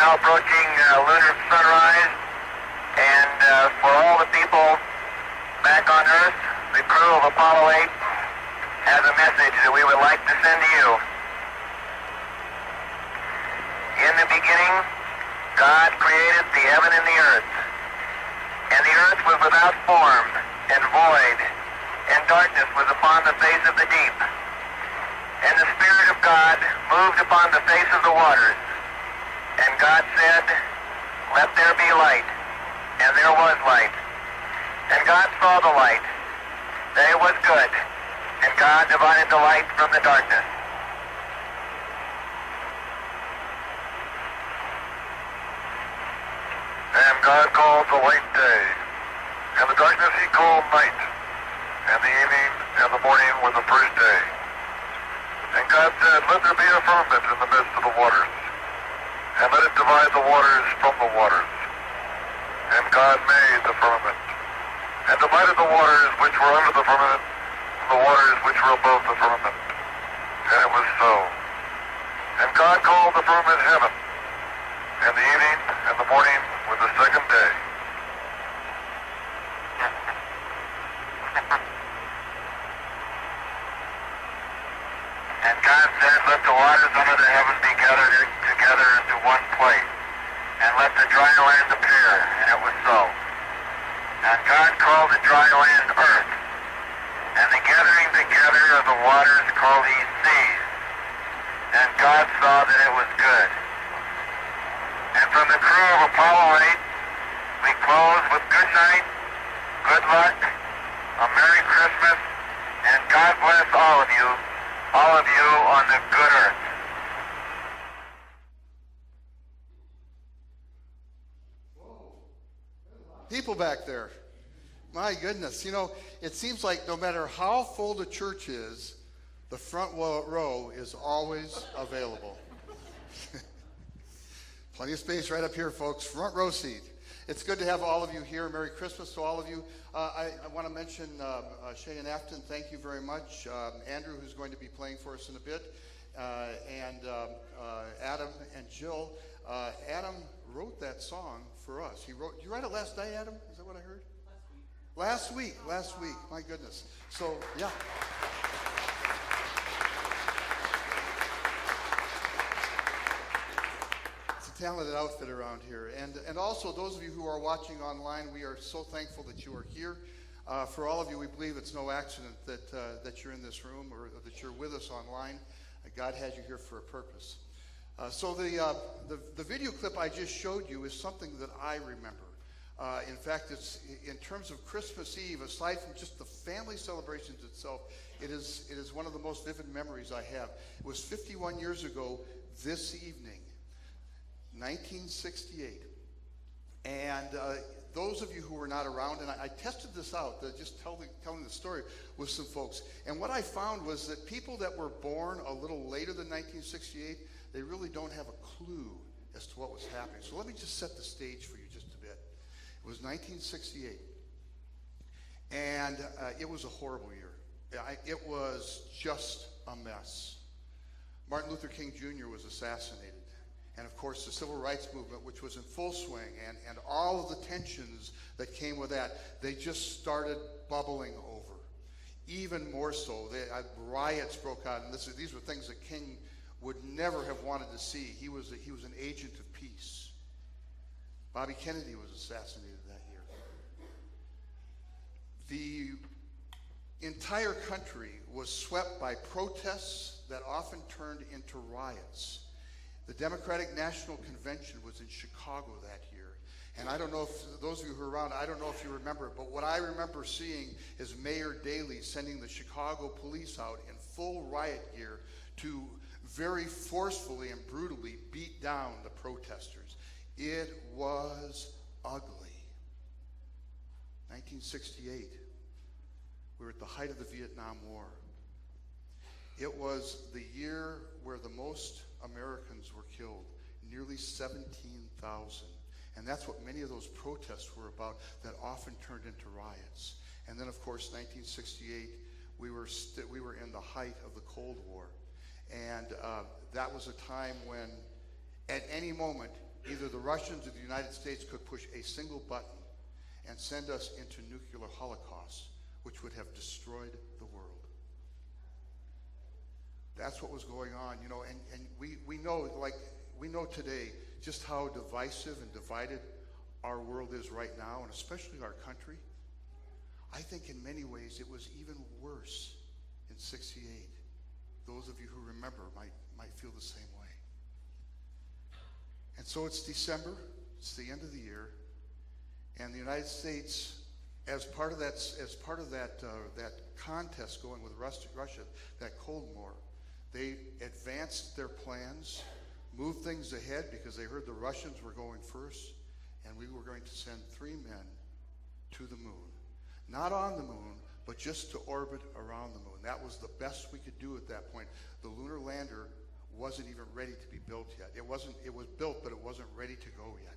now approaching lunar sunrise, and for all the people back on Earth, the crew of Apollo 8 has a message that we would like to send to you. In the beginning, God created the heaven and the earth. And the earth was without form and void, and darkness was upon the face of the deep. And the Spirit of God moved upon the face of the waters. And God said, "Let there be light." And there was light. And God saw the light, that it was good. And God divided the light from the darkness. And God called the light day, and the darkness he called night, and the evening and the morning were the first day. And God said, "Let there be a firmament in the midst of the waters, and let it divide the waters from the waters." And God made the firmament, and divided the waters which were under the firmament from the waters which were above the firmament. And it was so. And God called the firmament heaven, and the evening and the morning were the second day. And God said, "Let the waters under the heaven be gathered together into one place, and let the dry land appear." And it was so. And God called the dry land earth, and the gathering together of the waters called he seas. And God saw that it was good. And from the crew of Apollo 8, we close with good night, good luck, a Merry Christmas, and God bless all of you on the good earth. People back there. My goodness. You know, it seems like no matter how full the church is, the front row is always available. Plenty of space right up here, folks. Front row seat. It's good to have all of you here. Merry Christmas to all of you. I want to mention Shay and Afton. Thank you very much. Andrew, who's going to be playing for us in a bit, and Adam and Jill. Adam wrote that song for us. Did you write it last night, Adam? Is that what I heard? Last week. My goodness. So, yeah. Talented outfit around here. And also those of you who are watching online, we are so thankful that you are here. For all of you, we believe it's no accident that you're in this room or that you're with us online. God has you here for a purpose. So the video clip I just showed you is something that I remember. In fact, it's in terms of Christmas Eve, aside from just the family celebrations itself, it is one of the most vivid memories I have. It was 51 years ago this evening, 1968. And those of you who were not around, and I tested this out, just telling the story with some folks. And what I found was that people that were born a little later than 1968, they really don't have a clue as to what was happening. So let me just set the stage for you just a bit. It was 1968, and it was a horrible year. It was just a mess. Martin Luther King Jr. was assassinated. And of course, the civil rights movement, which was in full swing, and all of the tensions that came with that, they just started bubbling over. Even more so, riots broke out, and these were things that King would never have wanted to see. He was an agent of peace. Bobby Kennedy was assassinated that year. The entire country was swept by protests that often turned into riots. The Democratic National Convention was in Chicago that year. And I don't know if, those of you who are around, I don't know if you remember it, but what I remember seeing is Mayor Daley sending the Chicago police out in full riot gear to very forcefully and brutally beat down the protesters. It was ugly. 1968, we were at the height of the Vietnam War. It was the year where the most Americans were killed, nearly 17,000. And that's what many of those protests were about that often turned into riots. And then, of course, 1968, we were in the height of the Cold War. And that was a time when, at any moment, either the Russians or the United States could push a single button and send us into nuclear holocaust, which would have destroyed the world. That's what was going on, you know, and we know, like, we know today just how divisive and divided our world is right now, and especially our country. I think in many ways it was even worse in '68. Those of you who remember might feel the same way. And so it's December, it's the end of the year, and the United States, as part of that contest going with Russia, that Cold War, they advanced their plans, moved things ahead because they heard the Russians were going first, and we were going to send 3 men to the moon. Not on the moon, but just to orbit around the moon. That was the best we could do at that point. The lunar lander wasn't even ready to be built yet. It was built, but it wasn't ready to go yet.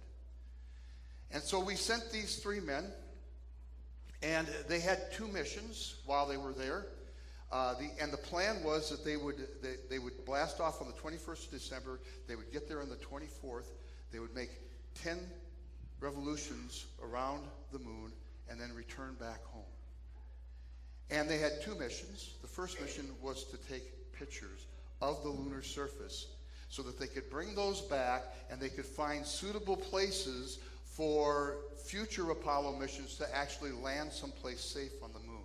And so we sent these 3 men, and they had 2 missions while they were there. And the plan was that they would blast off on the 21st of December. They would get there on the 24th. They would make 10 revolutions around the moon and then return back home. And they had 2 missions. The first mission was to take pictures of the lunar surface so that they could bring those back and they could find suitable places for future Apollo missions to actually land someplace safe on the moon.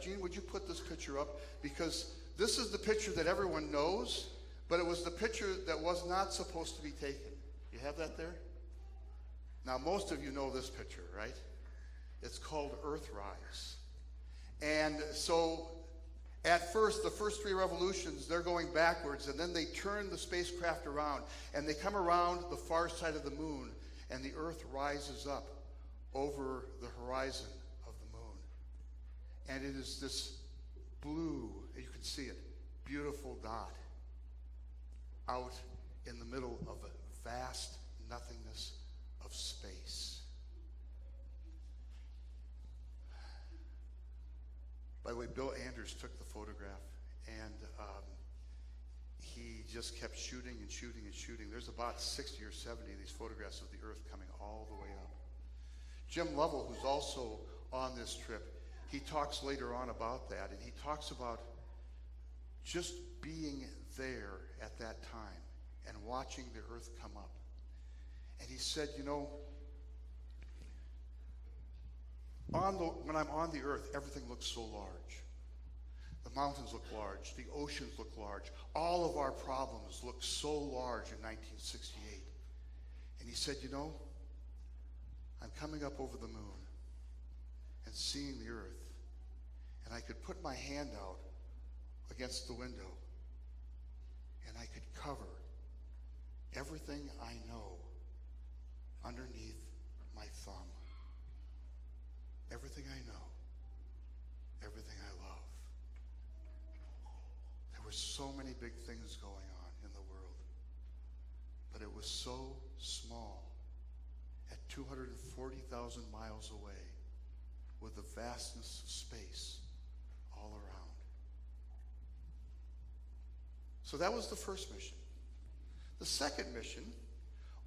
Gene, would you put this picture up? Because this is the picture that everyone knows, but it was the picture that was not supposed to be taken. You have that there? Now, most of you know this picture, right? It's called Earthrise. And so, at first, the first 3 revolutions, they're going backwards, and then they turn the spacecraft around, and they come around the far side of the moon, and the Earth rises up over the horizon of the moon. And it is this blue, you can see it, beautiful dot out in the middle of a vast nothingness of space. By the way, Bill Anders took the photograph, and he just kept shooting and shooting and shooting. There's about 60 or 70 of these photographs of the Earth coming all the way up. Jim Lovell, who's also on this trip, he talks later on about that, and he talks about just being there at that time and watching the Earth come up. And he said, you know, when I'm on the Earth, everything looks so large. The mountains look large. The oceans look large. All of our problems look so large in 1968. And he said, you know, I'm coming up over the moon and seeing the Earth, and I could put my hand out against the window, and I could cover everything I know underneath my thumb. Everything I know, everything I love. There were so many big things going on in the world, but it was so small at 240,000 miles away with the vastness of space all around. So that was the first mission. The second mission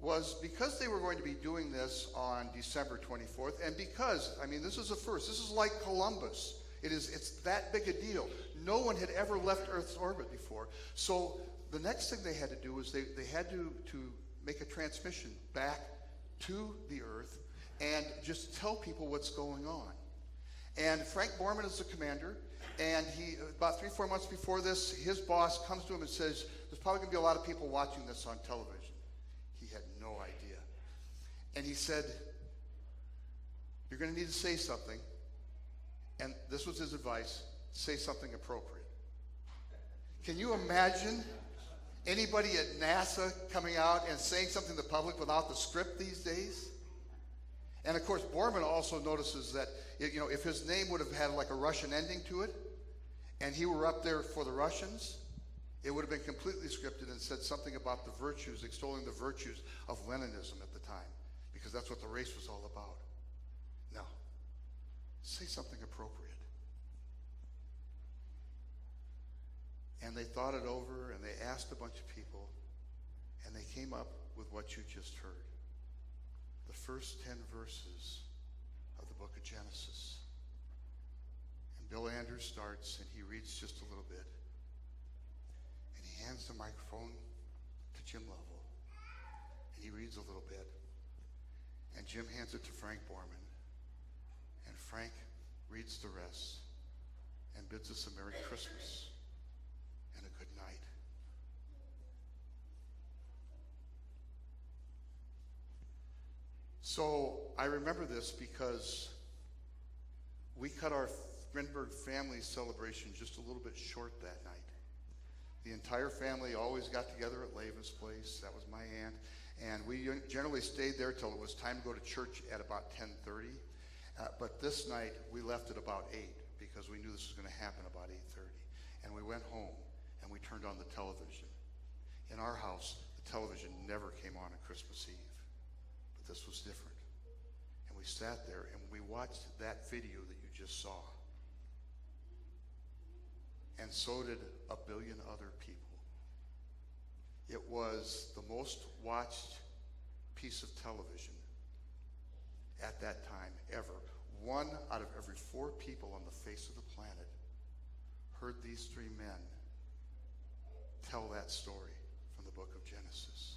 was, because they were going to be doing this on December 24th, and because, I mean, this is a first. This is like Columbus. It's that big a deal. No one had ever left Earth's orbit before. So the next thing they had to do was they had to make a transmission back to the Earth and just tell people what's going on. And Frank Borman is the commander, and he, about 3-4 months before this, his boss comes to him and says, there's probably going to be a lot of people watching this on television. He had no idea. And he said, you're going to need to say something. And this was his advice: say something appropriate. Can you imagine anybody at NASA coming out and saying something to the public without the script these days? And of course, Borman also notices that, you know, if his name would have had like a Russian ending to it, and he were up there for the Russians, it would have been completely scripted and said something about the virtues, extolling the virtues of Leninism at the time, because that's what the race was all about. No. Say something appropriate. And they thought it over, and they asked a bunch of people, and they came up with what you just heard. The first 10 verses of the book of Genesis. And Bill Andrews starts, and he reads just a little bit. And he hands the microphone to Jim Lovell. And he reads a little bit. And Jim hands it to Frank Borman. And Frank reads the rest and bids us a Merry Christmas and a good night. So I remember this because we cut our Grinberg family celebration just a little bit short that night. The entire family always got together at Lavin's place. That was my aunt. And we generally stayed there till it was time to go to church at about 10:30. But this night, we left at about 8 because we knew this was going to happen about 8:30. And we went home and we turned on the television. In our house, the television never came on Christmas Eve. But this was different. And we sat there and we watched that video that you just saw. And so did a billion other people. It was the most watched piece of television at that time ever. 1 out of every 4 people on the face of the planet heard these 3 men tell that story from the book of Genesis.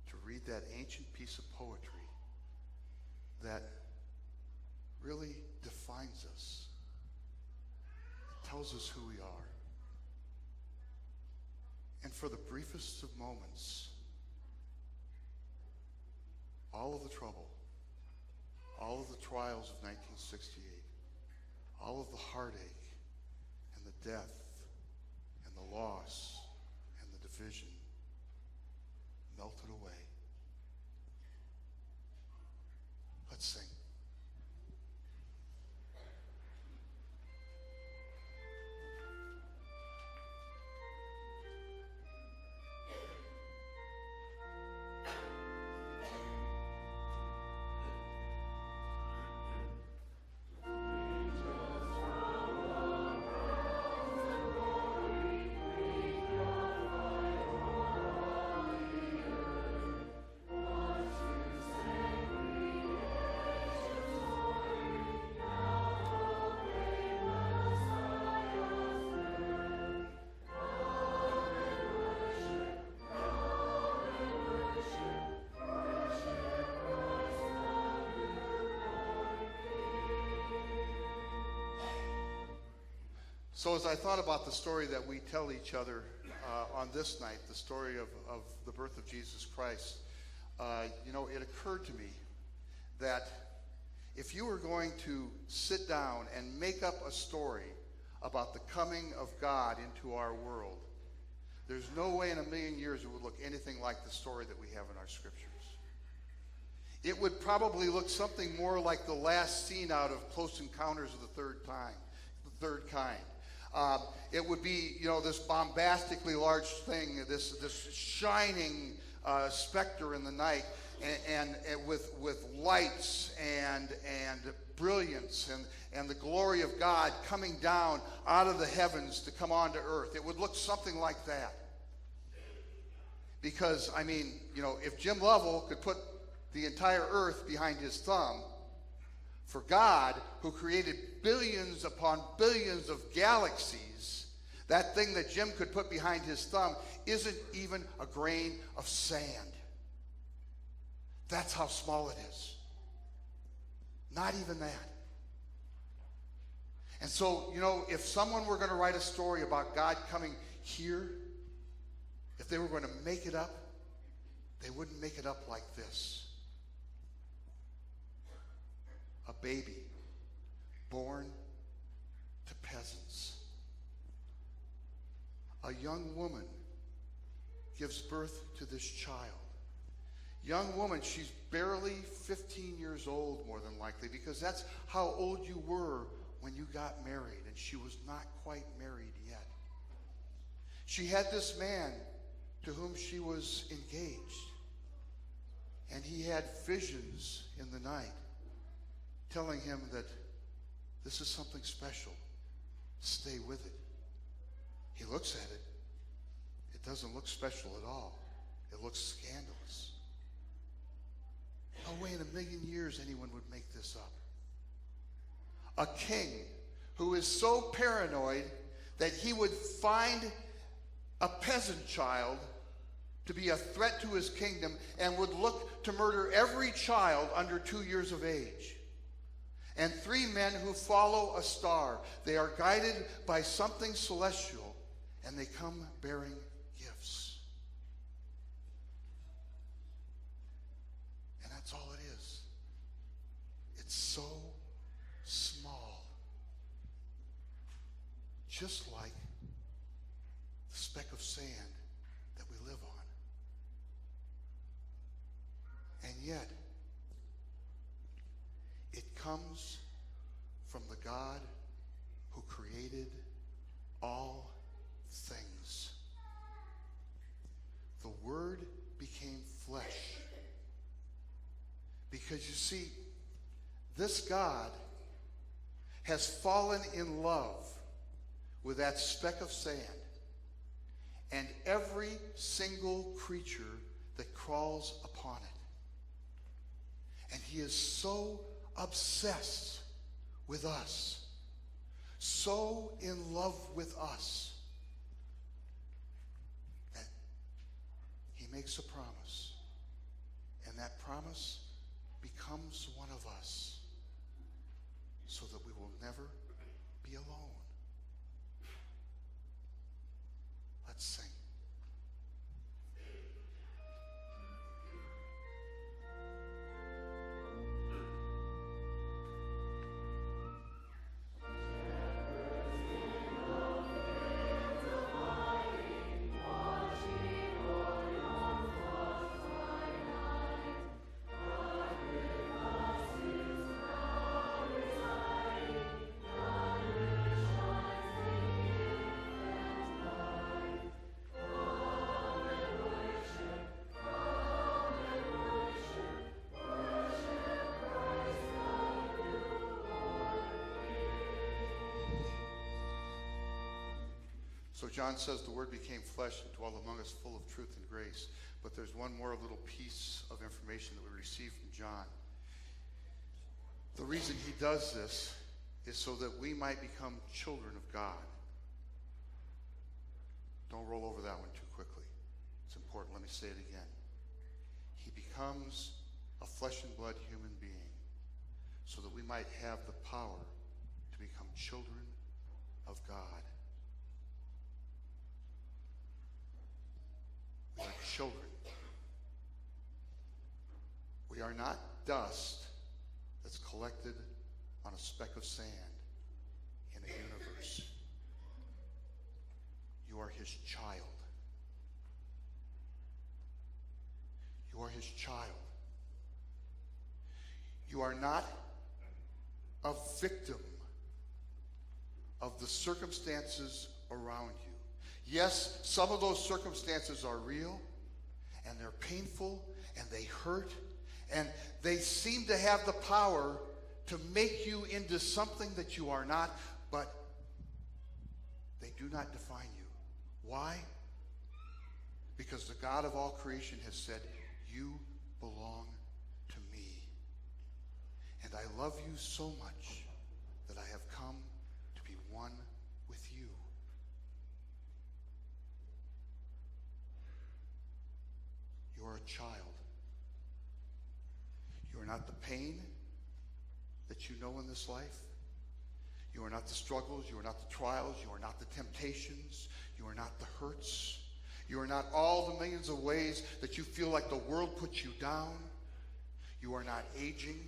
To read that ancient piece of poetry that really defines us. It tells us who we are. And for the briefest of moments, all of the trouble, all of the trials of 1968, all of the heartache and the death and the loss and the division melted away. Let's sing. So as I thought about the story that we tell each other on this night, the story of the birth of Jesus Christ, it occurred to me that if you were going to sit down and make up a story about the coming of God into our world, there's no way in a million years it would look anything like the story that we have in our scriptures. It would probably look something more like the last scene out of Close Encounters of the Third Kind. It would be, this bombastically large thing, this shining specter in the night, and with lights and brilliance and the glory of God coming down out of the heavens to come onto earth. It would look something like that. Because, if Jim Lovell could put the entire earth behind his thumb, for God, who created billions upon billions of galaxies, that thing that Jim could put behind his thumb isn't even a grain of sand. That's how small it is. Not even that. And so, if someone were going to write a story about God coming here, if they were going to make it up, they wouldn't make it up like this. A baby born to peasants. A young woman gives birth to this child. Young woman, she's barely 15 years old, more than likely, because that's how old you were when you got married, and she was not quite married yet. She had this man to whom she was engaged, and he had visions in the night telling him that this is something special. Stay with it. He looks at it. It doesn't look special at all. It looks scandalous. No way in a million years anyone would make this up. A king who is so paranoid that he would find a peasant child to be a threat to his kingdom and would look to murder every child under 2 years of age. And 3 men who follow a star. They are guided by something celestial, and they come bearing gifts. And that's all it is. It's so small. Just like the speck of sand that we live on. And yet, it comes from the God who created all things. The Word became flesh. Because you see, this God has fallen in love with that speck of sand and every single creature that crawls upon it. And he is so obsessed with us, so in love with us, that he makes a promise. And that promise becomes one of us, so that we will never be alone. Let's sing. So John says the Word became flesh and dwelt among us, full of truth and grace. But there's one more little piece of information that we receive from John. The reason he does this is so that we might become children of God. Don't roll over that one too quickly. It's important. Let me say it again. He becomes a flesh and blood human being so that we might have the power to become children of God. We are children. We are not dust that's collected on a speck of sand in a universe. You are his child. You are his child. You are not a victim of the circumstances around you. Yes, some of those circumstances are real, and they're painful, and they hurt, and they seem to have the power to make you into something that you are not, but they do not define you. Why? Because the God of all creation has said, you belong to me. And I love you so much that I have come to be one with you. You are a child. You are not the pain that you know in this life. You are not the struggles. You are not the trials. You are not the temptations. You are not the hurts. You are not all the millions of ways that you feel like the world puts you down. You are not aging.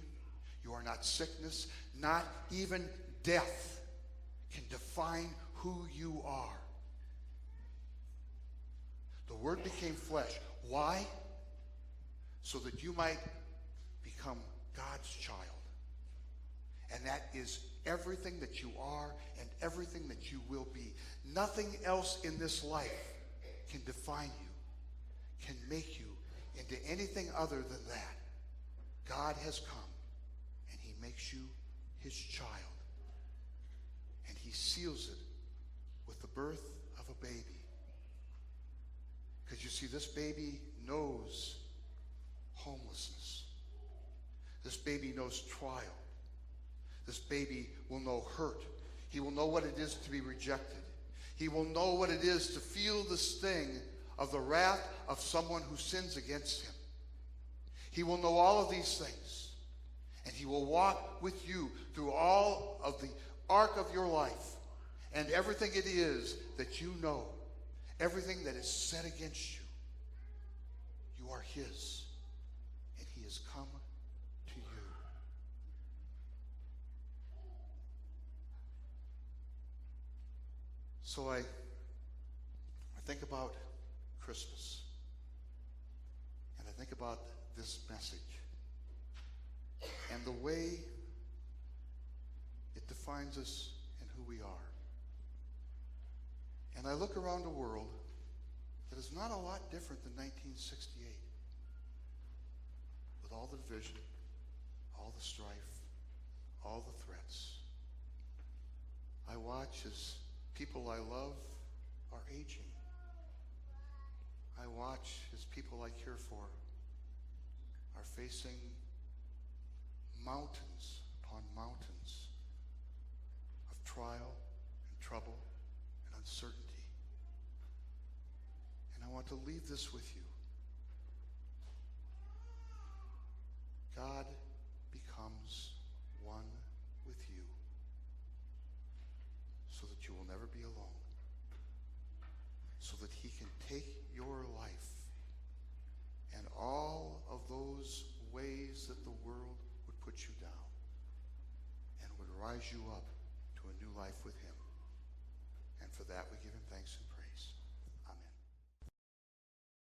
You are not sickness. Not even death can define who you are. The Word became flesh. Why? So that you might become God's child. And that is everything that you are and everything that you will be. Nothing else in this life can define you, can make you into anything other than that. God has come, and he makes you his child. And he seals it with the birth of a baby. Because you see, this baby knows homelessness. This baby knows trial. This baby will know hurt. He will know what it is to be rejected. He will know what it is to feel the sting of the wrath of someone who sins against him. He will know all of these things. And he will walk with you through all of the arc of your life and everything it is that you know, everything that is said against you. You are his, and he has come to you. So I think about Christmas, and I think about this message and the way it defines us and who we are. And I look around a world that is not a lot different than 1968, with all the division, all the strife, all the threats. I watch as people I love are aging. I watch as people I care for are facing mountains upon mountains of trial and trouble and uncertainty. And I want to leave this with you.